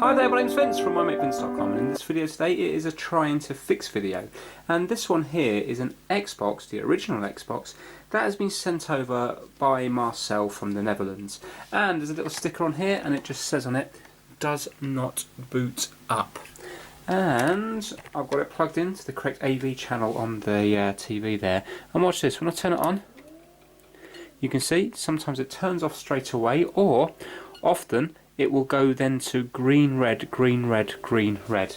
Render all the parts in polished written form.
Hi there, my name's Vince from mymatevince.com, and in this video today it is a trying to fix video. And this one here is an Xbox, the original Xbox, that has been sent over by Marcel from the Netherlands. And there's a little sticker on here and it just says on it, does not boot up. And I've got it plugged into the correct AV channel on the TV there. And watch this, when I turn it on, you can see sometimes it turns off straight away, or often it will go then to green, red, green, red, green, red.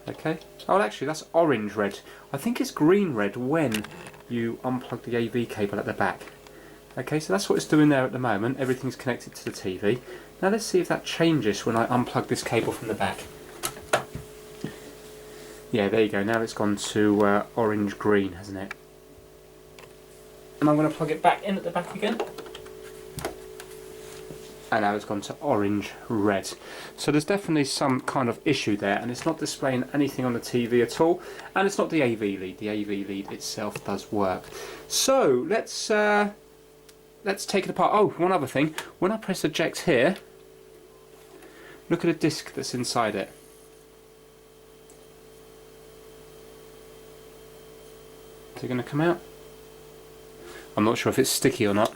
Okay? Oh, actually, that's orange, red. I think it's green, red when you unplug the AV cable at the back. Okay, so that's what it's doing there at the moment. Everything's connected to the TV. Now let's see if that changes when I unplug this cable from the back. Yeah, there you go. Now it's gone to orange-green, hasn't it? And I'm going to plug it back in at the back again. And now it's gone to orange red. So there's definitely some kind of issue there, and it's not displaying anything on the TV at all, and it's not the AV lead. The AV lead itself does work. So let's take it apart. Oh, one other thing, when I press eject here, look at the disc that's inside it. Is it going to come out? I'm not sure if it's sticky or not.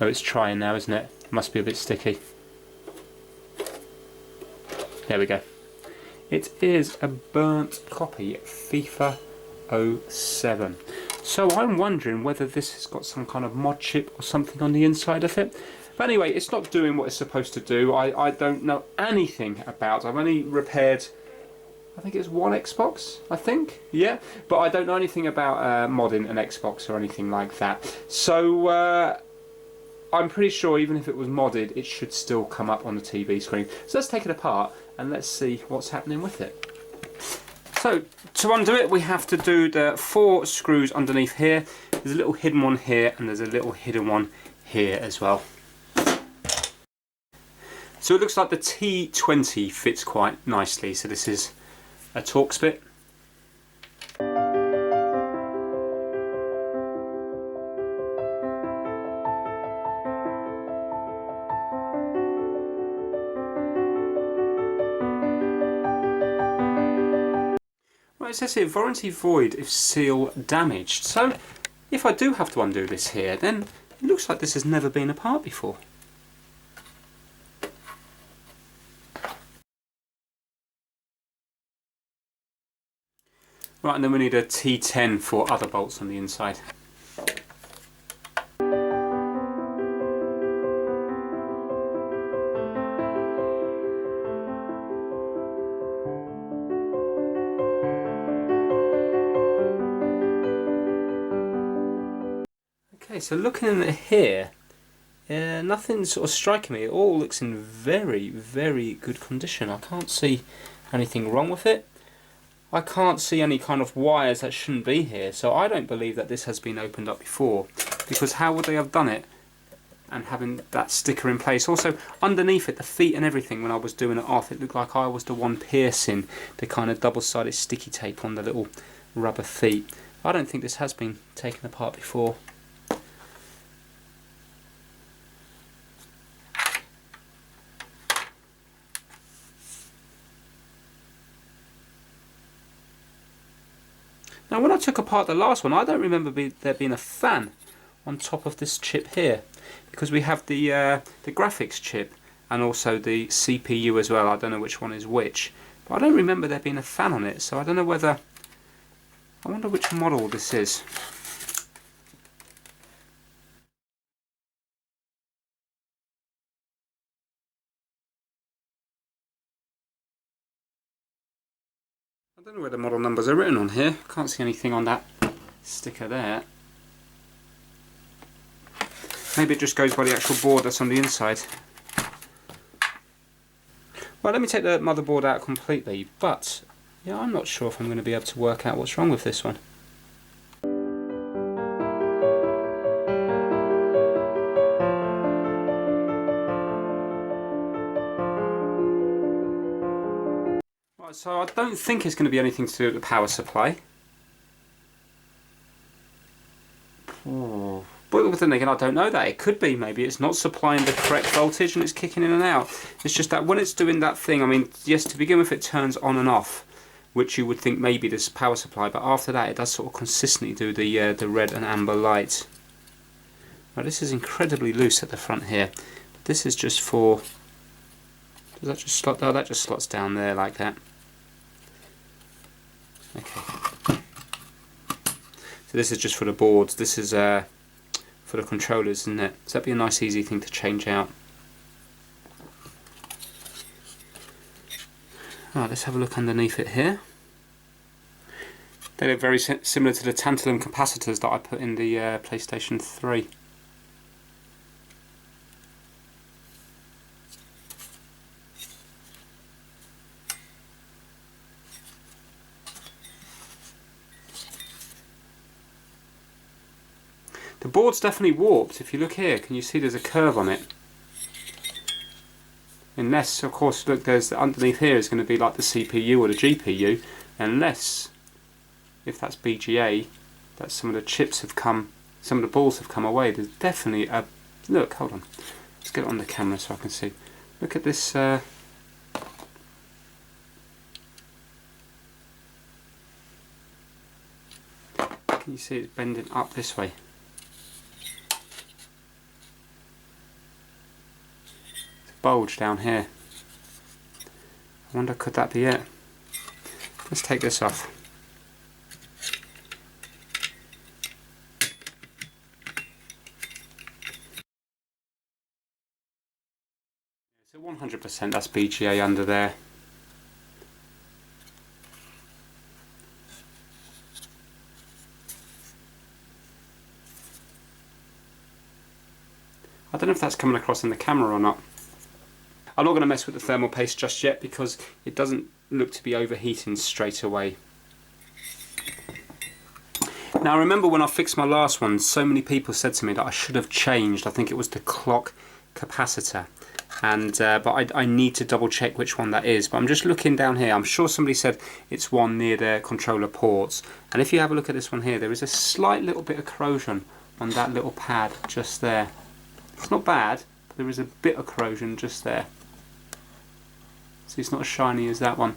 Oh, it's trying now, isn't it? Must be a bit sticky. There we go. It is a burnt copy, FIFA 07. So I'm wondering whether this has got some kind of mod chip or something on the inside of it. But anyway, it's not doing what it's supposed to do. I don't know anything about. I've only repaired, I think it's one Xbox, I think, yeah. But I don't know anything about modding an Xbox or anything like that. So I'm pretty sure even if it was modded, it should still come up on the TV screen. So let's take it apart and let's see what's happening with it. So to undo it, we have to do the 4 screws underneath here. There's a little hidden one here and there's a little hidden one here as well. So it looks like the T20 fits quite nicely. So this is a Torx bit. Well, it says here, warranty void if seal damaged. So if I do have to undo this here, then it looks like this has never been apart before. Right, and then we need a T10 for other bolts on the inside. Okay, so looking in here, nothing's sort of striking me. It all looks in very, very good condition. I can't see anything wrong with it. I can't see any kind of wires that shouldn't be here, so I don't believe that this has been opened up before, because how would they have done it and having that sticker in place? Also underneath it, the feet and everything, when I was doing it off, it looked like I was the one piercing the kind of double-sided sticky tape on the little rubber feet. I don't think this has been taken apart before. Now when I took apart the last one, I don't remember there being a fan on top of this chip here, because we have the graphics chip and also the CPU as well. I don't know which one is which, but I don't remember there being a fan on it, so I don't know whether, I wonder which model this is. I don't know where the model numbers are written on here. Can't see anything on that sticker there. Maybe it just goes by the actual board that's on the inside. Well, let me take the motherboard out completely, but yeah, I'm not sure if I'm going to be able to work out what's wrong with this one. So I don't think it's going to be anything to do with the power supply. But then again, I don't know that. It could be. Maybe it's not supplying the correct voltage and it's kicking in and out. It's just that when it's doing that thing, I mean, yes, to begin with it turns on and off, which you would think maybe this power supply, but after that it does sort of consistently do the red and amber light. Now this is incredibly loose at the front here. This is just for... Does that just slot? Oh, that just slots down there like that. Okay. So this is just for the boards. This is for the controllers, isn't it? So that'd be a nice easy thing to change out. Right, let's have a look underneath it here. They look very similar to the tantalum capacitors that I put in the PlayStation 3. The board's definitely warped. If you look here, can you see there's a curve on it? Unless, of course, look, there's underneath here is going to be like the CPU or the GPU. Unless, if that's BGA, that some of the chips have come, some of the balls have come away. There's definitely a... Look, hold on. Let's get it on the camera so I can see. Look at this... Can you see it's bending up this way? Bulge down here. I wonder, could that be it? Let's take this off. So 100% that's BGA under there. I don't know if that's coming across in the camera or not. I'm not going to mess with the thermal paste just yet because it doesn't look to be overheating straight away. Now I remember when I fixed my last one, so many people said to me that I should have changed. I think it was the clock capacitor, and but I need to double check which one that is. But I'm just looking down here. I'm sure somebody said it's one near the controller ports. And if you have a look at this one here, there is a slight little bit of corrosion on that little pad just there. It's not bad, but there is a bit of corrosion just there. See, it's not as shiny as that one.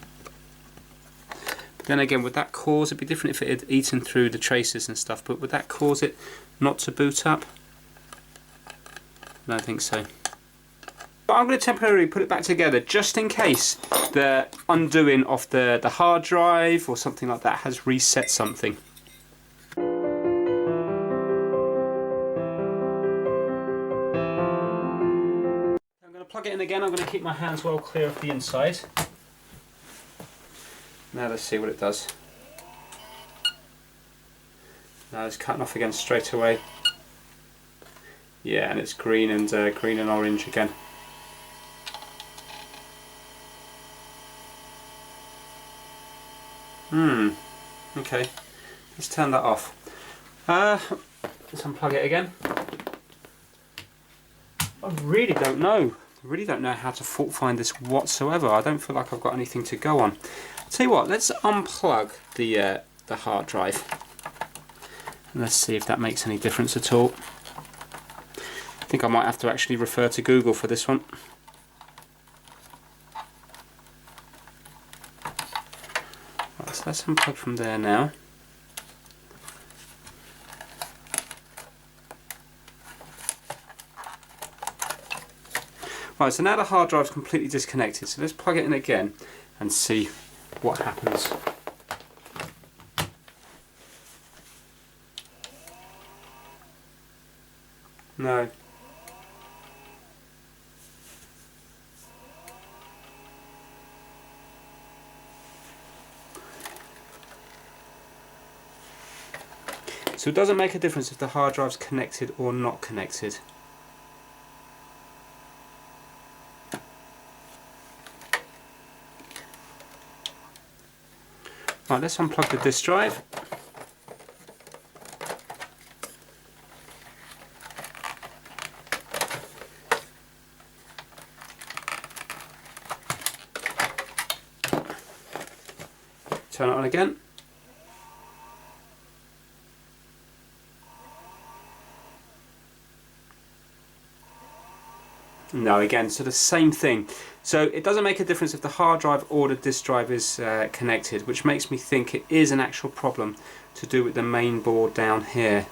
But then again, would that cause, it'd be different if it had eaten through the traces and stuff, but would that cause it not to boot up? I don't think so. But I'm going to temporarily put it back together just in case the undoing of the hard drive or something like that has reset something. Plug it in again. I'm going to keep my hands well clear of the inside. Now let's see what it does. Now it's cutting off again straight away. Yeah, and it's green and orange again. Okay. Let's turn that off. Let's unplug it again. I really don't know. I really don't know how to fault find this whatsoever. I don't feel like I've got anything to go on. I'll tell you what, let's unplug the hard drive. And let's see if that makes any difference at all. I think I might have to actually refer to Google for this one. Right, so let's unplug from there now. Right, so now the hard drive's completely disconnected, so let's plug it in again and see what happens. No. So it doesn't make a difference if the hard drive's connected or not connected. Right, let's unplug the disk drive. Turn it on again. No, again, so the same thing. So it doesn't make a difference if the hard drive or the disk drive is connected, which makes me think it is an actual problem to do with the main board down here.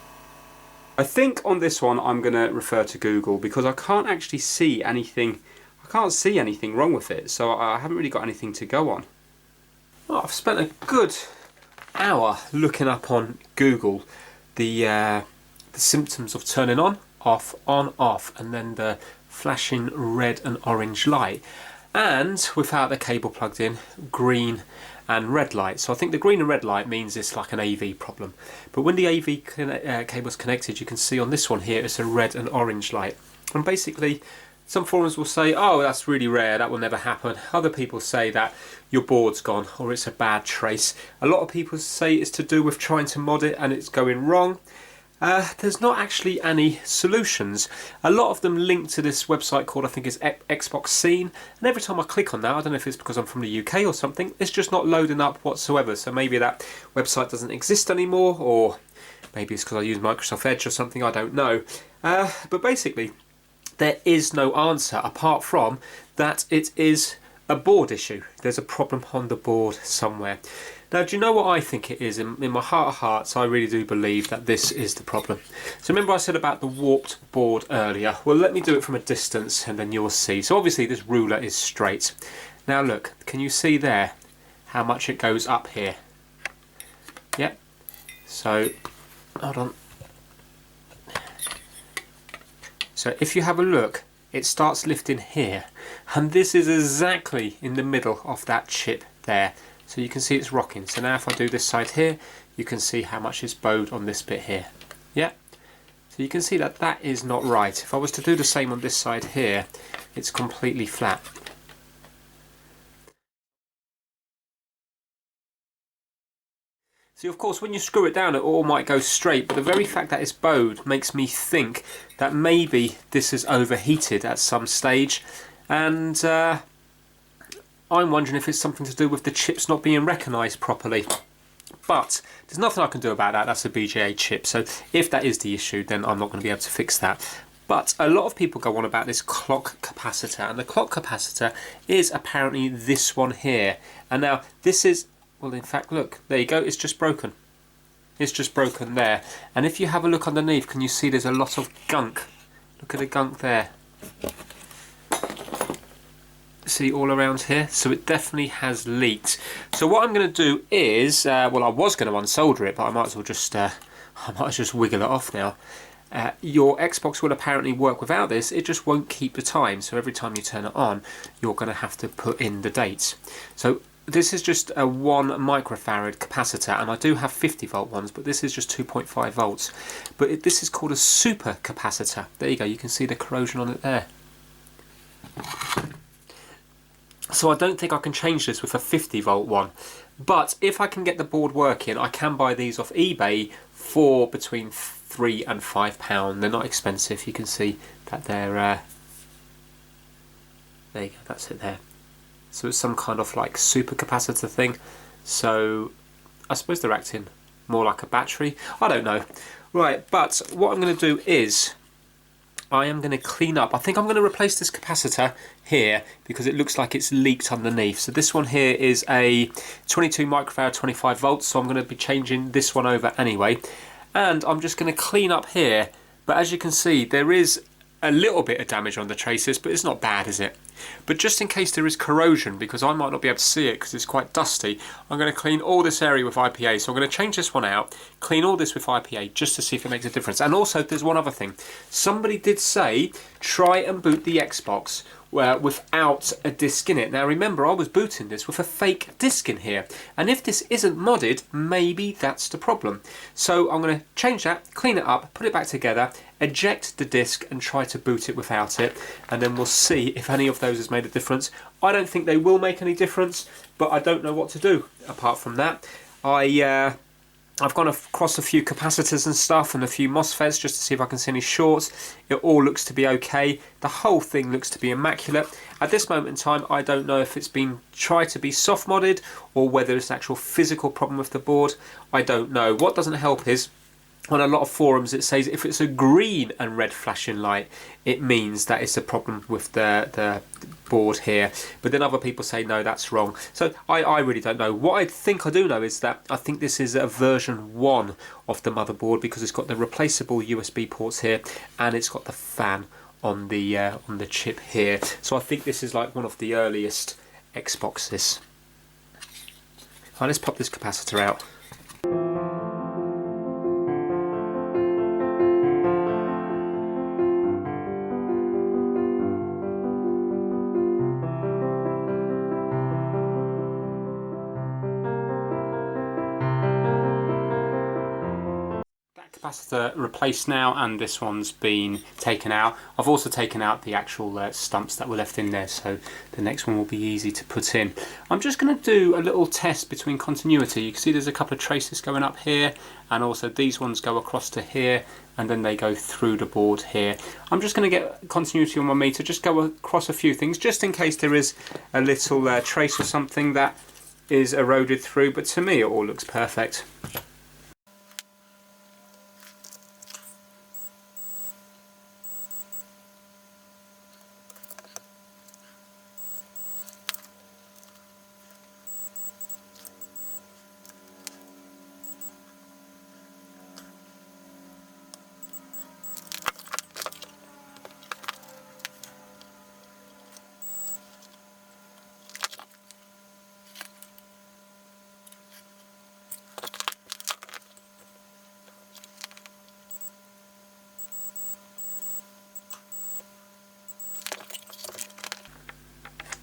I think on this one I'm going to refer to Google because I can't actually see anything. I can't see anything wrong with it, so I haven't really got anything to go on. Well, I've spent a good hour looking up on Google the symptoms of turning on, off, and then the flashing red and orange light, and without the cable plugged in, green and red light. So I think the green and red light means it's like an AV problem, but when the AV cable's connected, you can see on this one here it's a red and orange light. And basically some forums will say, oh, that's really rare, that will never happen. Other people say that your board's gone or it's a bad trace. A lot of people say it's to do with trying to mod it and it's going wrong. There's not actually any solutions. A lot of them link to this website called, I think it's Xbox Scene, and every time I click on that, I don't know if it's because I'm from the UK or something, it's just not loading up whatsoever. So maybe that website doesn't exist anymore, or maybe it's because I use Microsoft Edge or something, I don't know. But basically there is no answer apart from that it is a board issue. There's a problem on the board somewhere. Now, do you know what I think it is? In my heart of hearts, I really do believe that this is the problem. So remember I said about the warped board earlier? Well, let me do it from a distance and then you'll see. So obviously this ruler is straight. Now look, can you see there how much it goes up here? Yep. So, hold on. So if you have a look, it starts lifting here. And this is exactly in the middle of that chip there. So you can see it's rocking. So now if I do this side here, you can see how much is bowed on this bit here. Yeah. So you can see that that is not right. If I was to do the same on this side here, it's completely flat. See, of course, when you screw it down, it all might go straight, but the very fact that it's bowed makes me think that maybe this is overheated at some stage, and I'm wondering if it's something to do with the chips not being recognised properly. But there's nothing I can do about that. That's a BGA chip, so if that is the issue, then I'm not going to be able to fix that. But a lot of people go on about this clock capacitor, and the clock capacitor is apparently this one here. And now this is, well, in fact, look, there you go, it's just broken. It's just broken there. And if you have a look underneath, can you see there's a lot of gunk? Look at the gunk there. See, all around here, so it definitely has leaked. So what I'm going to do is, well, I was going to unsolder it, but I might as well just wiggle it off now. Your Xbox will apparently work without this, it just won't keep the time. So every time you turn it on, you're going to have to put in the dates. So this is just a 1 microfarad capacitor, and I do have 50 volt ones, but this is just 2.5 volts. But this is called a super capacitor. There you go, you can see the corrosion on it there. So I don't think I can change this with a 50 volt one, but if I can get the board working, I can buy these off eBay for between £3 and £5. They're not expensive. You can see that they're there you go, that's it there. So it's some kind of like super capacitor thing. So I suppose they're acting more like a battery. I don't know. Right, but what I'm going to do is I am going to clean up. I think I'm going to replace this capacitor here because it looks like it's leaked underneath. So this one here is a 22 microfarad 25 volts, so I'm going to be changing this one over anyway. And I'm just going to clean up here, but as you can see there is a little bit of damage on the traces, but it's not bad, is it? But just in case there is corrosion, because I might not be able to see it because it's quite dusty, I'm going to clean all this area with IPA. So I'm going to change this one out, clean all this with IPA just to see if it makes a difference. And also there's one other thing. Somebody did say try and boot the Xbox without a disc in it. Now remember, I was booting this with a fake disc in here, and if this isn't modded, maybe that's the problem. So I'm going to change that, clean it up, put it back together, eject the disc and try to boot it without it, and then we'll see if any of those has made a difference. I don't think they will make any difference, but I don't know what to do apart from that. I've gone across a few capacitors and stuff and a few MOSFETs just to see if I can see any shorts. It all looks to be okay. The whole thing looks to be immaculate. At this moment in time, I don't know if it's been tried to be soft modded or whether it's an actual physical problem with the board. I don't know. What doesn't help is on a lot of forums it says if it's a green and red flashing light, it means that it's a problem with the board here. But then other people say no, that's wrong. So I really don't know. What I think I do know is that I think this is a version 1 of the motherboard, because it's got the replaceable USB ports here and it's got the fan on the chip here. So I think this is like one of the earliest Xboxes. Right, let's pop this capacitor out. Capacitor replaced now, and this one's been taken out. I've also taken out the actual stumps that were left in there, so the next one will be easy to put in. I'm just going to do a little test between continuity. You can see there's a couple of traces going up here, and also these ones go across to here, and then they go through the board here. I'm just going to get continuity on my meter, just go across a few things, just in case there is a little trace or something that is eroded through, but to me it all looks perfect.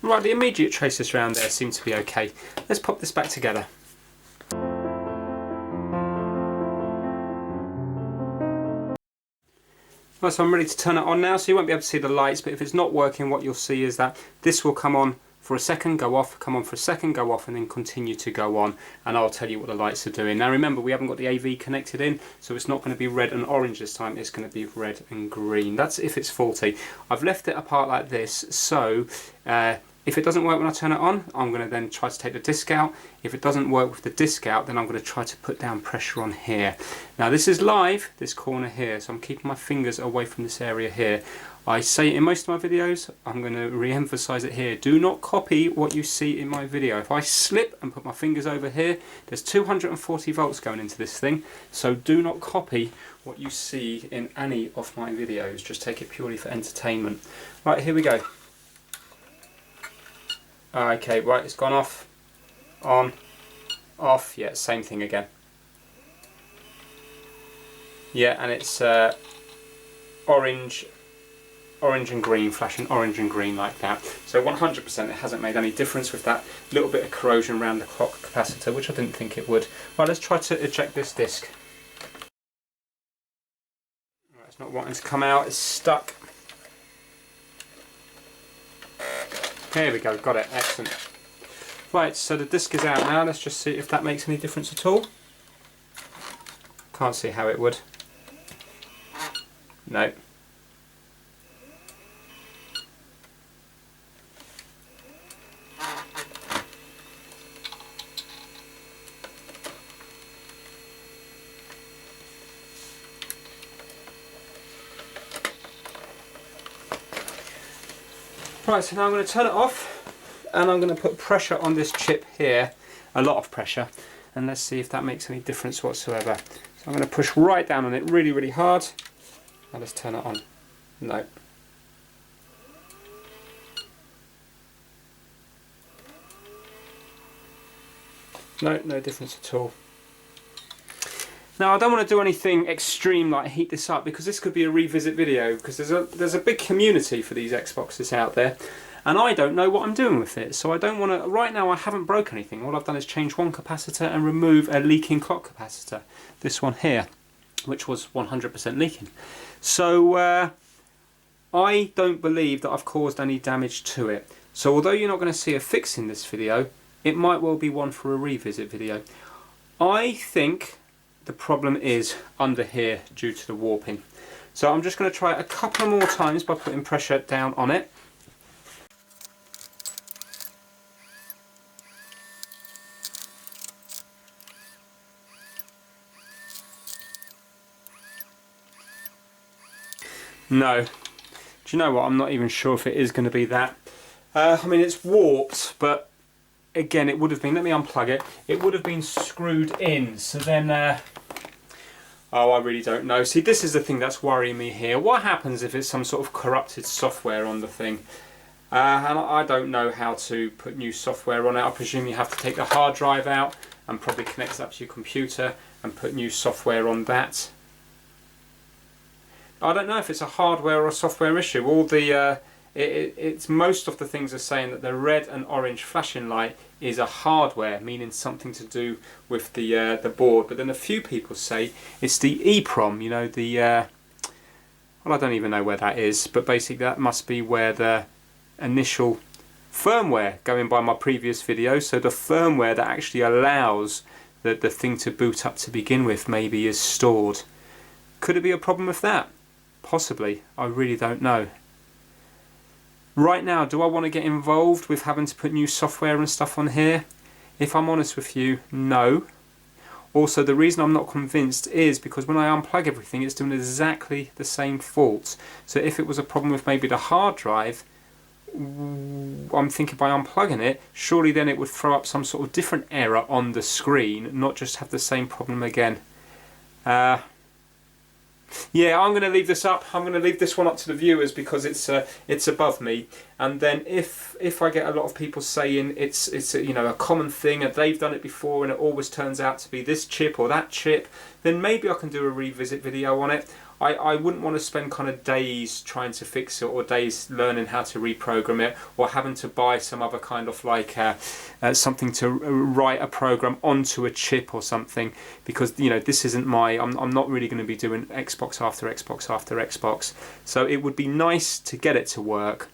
Right, the immediate traces around there seem to be okay. Let's pop this back together. Right, so I'm ready to turn it on now, so you won't be able to see the lights, but if it's not working, what you'll see is that this will come on for a second, go off, come on for a second, go off, and then continue to go on, and I'll tell you what the lights are doing. Now remember, we haven't got the AV connected in, so it's not going to be red and orange this time, it's going to be red and green. That's if it's faulty. I've left it apart like this, so if it doesn't work when I turn it on, I'm going to then try to take the disc out. If it doesn't work with the disc out, then I'm going to try to put down pressure on here. Now this is live, this corner here, so I'm keeping my fingers away from this area here. I say it in most of my videos, I'm going to re-emphasize it here. Do not copy what you see in my video. If I slip and put my fingers over here, there's 240 volts going into this thing, so do not copy what you see in any of my videos. Just take it purely for entertainment. Right, here we go. Okay, right, it's gone off, on, off, yeah, same thing again. Yeah, and it's orange and green, flashing orange and green like that. So 100% it hasn't made any difference with that little bit of corrosion around the clock capacitor, which I didn't think it would. Right, let's try to eject this disc. Right, it's not wanting to come out, it's stuck. There we go, got it, excellent. Right, so the disc is out now, let's just see if that makes any difference at all. Can't see how it would. No. Right, so now I'm going to turn it off and I'm going to put pressure on this chip here, a lot of pressure, and let's see if that makes any difference whatsoever. So I'm going to push right down on it really, really hard. Now let's turn it on. No. No, no difference at all. Now I don't want to do anything extreme like heat this up, because this could be a revisit video, because there's a big community for these Xboxes out there, and I don't know what I'm doing with it, so I don't want to. Right now I haven't broke anything. All I've done is change one capacitor and remove a leaking clock capacitor, this one here, which was 100% leaking. So I don't believe that I've caused any damage to it. So although you're not going to see a fix in this video, it might well be one for a revisit video. I think the problem is under here due to the warping. So I'm just going to try it a couple more times by putting pressure down on it. No. Do you know what? I'm not even sure if it is going to be that. I mean, it's warped, but again, it would have been, let me unplug it, it would have been screwed in. So then, oh, I really don't know. See, this is the thing that's worrying me here. What happens if it's some sort of corrupted software on the thing? And I don't know how to put new software on it. I presume you have to take the hard drive out and probably connect it up to your computer and put new software on that. I don't know if it's a hardware or a software issue. All the it's most of the things are saying that the red and orange flashing light is a hardware, meaning something to do with the board. But then a few people say it's the EEPROM. You know, the well, I don't even know where that is, but basically that must be where the initial firmware, going by my previous video, so the firmware that actually allows the thing to boot up to begin with maybe is stored. Could it be a problem with that? Possibly. I really don't know. Right now, do I want to get involved with having to put new software and stuff on here? If I'm honest with you, no. Also, the reason I'm not convinced is because when I unplug everything, it's doing exactly the same faults. So if it was a problem with maybe the hard drive, I'm thinking by unplugging it, surely then it would throw up some sort of different error on the screen, not just have the same problem again. Yeah, I'm going to leave this up. I'm going to leave this one up to the viewers because it's above me. And then if I get a lot of people saying it's you know, a common thing and they've done it before and it always turns out to be this chip or that chip, then maybe I can do a revisit video on it. I wouldn't want to spend kind of days trying to fix it or days learning how to reprogram it or having to buy some other kind of like something to write a program onto a chip or something, because you know this isn't my, I'm not really going to be doing Xbox after Xbox after Xbox. So it would be nice to get it to work,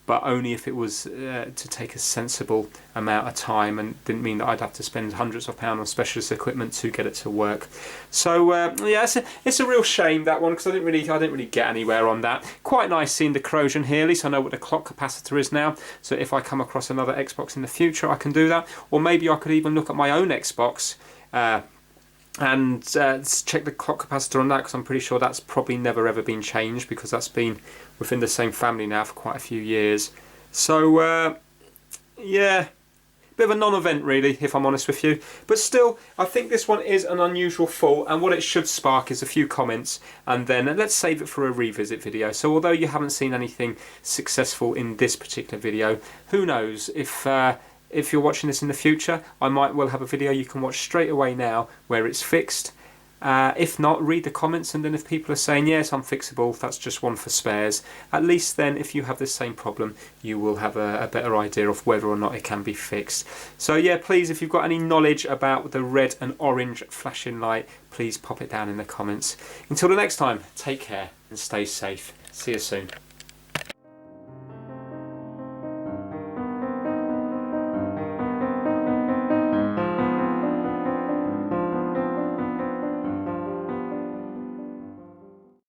but only if it was to take a sensible amount of time and didn't mean that I'd have to spend hundreds of pounds on specialist equipment to get it to work. So yeah, it's a real shame, that one, because I didn't really get anywhere on that. Quite nice seeing the corrosion here. At least I know what the clock capacitor is now. So if I come across another Xbox in the future, I can do that. Or maybe I could even look at my own Xbox and check the clock capacitor on that, because I'm pretty sure that's probably never ever been changed, because that's been within the same family now for quite a few years. So yeah, bit of a non-event really, if I'm honest with you, but still I think this one is an unusual fault, and what it should spark is a few comments, and then let's save it for a revisit video. So although you haven't seen anything successful in this particular video, who knows, if you're watching this in the future, I might well have a video you can watch straight away now where it's fixed. If not, read the comments, and then if people are saying yes, I'm fixable, that's just one for spares, at least then if you have the same problem you will have a better idea of whether or not it can be fixed. So yeah, please, if you've got any knowledge about the red and orange flashing light, please pop it down in the comments. Until the next time, take care and stay safe. See you soon.